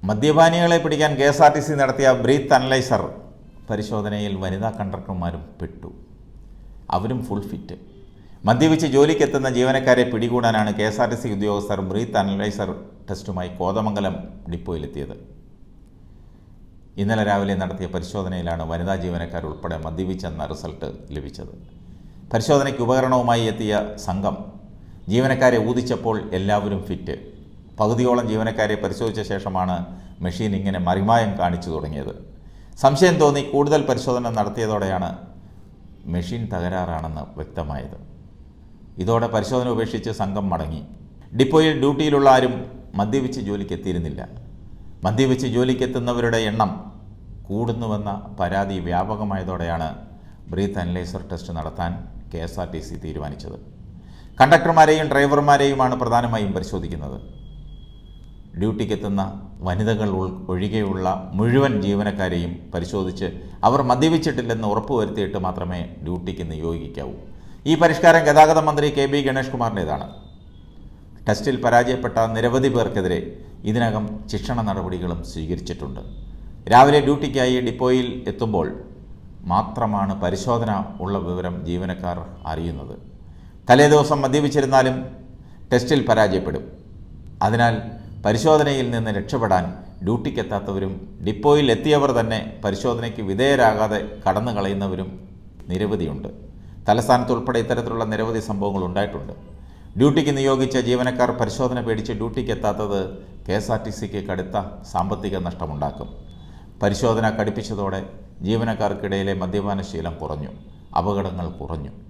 മദ്യപാനികളെ പിടിക്കാൻ KSRTC നടത്തിയ breath analyser പരിശോധനയിൽ വനിതാ കണ്ടക്ടർമാരും പെട്ടു. അവരും ഫുൾ ഫിറ്റ്. മദ്യപിച്ച് ജോലിക്കെത്തുന്ന ജീവനക്കാരെ പിടികൂടാനാണ് KSRTC ഉദ്യോഗസ്ഥർ ബ്രീത്ത് അനലൈസർ ടെസ്റ്റുമായി കോതമംഗലം ഡിപ്പോയിലെത്തിയത്. ഇന്നലെ രാവിലെ നടത്തിയ പരിശോധനയിലാണ് വനിതാ ജീവനക്കാരുൾപ്പെടെ മദ്യപിച്ചെന്ന റിസൾട്ട് ലഭിച്ചത്. പരിശോധനയ്ക്ക് ഉപകരണവുമായി എത്തിയ സംഘം ജീവനക്കാരെ ഊതിച്ചപ്പോൾ എല്ലാവരും ഫിറ്റ്. പകുതിയോളം ജീവനക്കാരെ പരിശോധിച്ച ശേഷമാണ് മെഷീൻ ഇങ്ങനെ മറിമായം കാണിച്ചു തുടങ്ങിയത്. സംശയം തോന്നി കൂടുതൽ പരിശോധന നടത്തിയതോടെയാണ് മെഷീൻ തകരാറാണെന്ന് വ്യക്തമായത്. ഇതോടെ പരിശോധന ഉപേക്ഷിച്ച് സംഘം മടങ്ങി. ഡിപ്പോയിൽ ഡ്യൂട്ടിയിലുള്ള ആരും മദ്യപിച്ച് ജോലിക്കെത്തിയിരുന്നില്ല. മദ്യപിച്ച് ജോലിക്കെത്തുന്നവരുടെ എണ്ണം കൂടുന്നുവെന്ന പരാതി വ്യാപകമായതോടെയാണ് ബ്രീത്ത് അനലൈസർ ടെസ്റ്റ് നടത്താൻ KSRTC തീരുമാനിച്ചത്. കണ്ടക്ടർമാരെയും ഡ്രൈവർമാരെയുമാണ് പ്രധാനമായും പരിശോധിക്കുന്നത്. ഡ്യൂട്ടിക്കെത്തുന്ന വനിതകൾ ഒഴികെയുള്ള മുഴുവൻ ജീവനക്കാരെയും പരിശോധിച്ച് അവർ മദ്യപിച്ചിട്ടില്ലെന്ന് ഉറപ്പുവരുത്തിയിട്ട് മാത്രമേ ഡ്യൂട്ടിക്ക് നിയോഗിക്കാവൂ. ഈ പരിഷ്കാരം ഗതാഗത മന്ത്രി KB ഗണേഷ് കുമാറിൻ്റേതാണ്. ടെസ്റ്റിൽ പരാജയപ്പെട്ട നിരവധി പേർക്കെതിരെ ഇതിനകം ശിക്ഷണ നടപടികളും സ്വീകരിച്ചിട്ടുണ്ട്. രാവിലെ ഡ്യൂട്ടിക്കായി ഡിപ്പോയിൽ എത്തുമ്പോൾ മാത്രമാണ് പരിശോധന ഉള്ള വിവരം ജീവനക്കാർ അറിയുന്നത്. തലേദിവസം മദ്യപിച്ചിരുന്നാലും ടെസ്റ്റിൽ പരാജയപ്പെടും. അതിനാൽ പരിശോധനയിൽ നിന്ന് രക്ഷപ്പെടാൻ ഡ്യൂട്ടിക്കെത്താത്തവരും ഡിപ്പോയിൽ എത്തിയവർ തന്നെ പരിശോധനയ്ക്ക് വിധേയരാകാതെ കടന്നു കളയുന്നവരും നിരവധിയുണ്ട്. തലസ്ഥാനത്തുൾപ്പെടെ ഇത്തരത്തിലുള്ള നിരവധി സംഭവങ്ങൾ ഉണ്ടായിട്ടുണ്ട്. ഡ്യൂട്ടിക്ക് നിയോഗിച്ച ജീവനക്കാർ പരിശോധന പേടിച്ച് ഡ്യൂട്ടിക്കെത്താത്തത് KSRTCക്ക് കടുത്ത സാമ്പത്തിക നഷ്ടമുണ്ടാക്കും. പരിശോധന കടുപ്പിച്ചതോടെ ജീവനക്കാർക്കിടയിലെ മദ്യപാനശീലം കുറഞ്ഞു, അപകടങ്ങൾ കുറഞ്ഞു.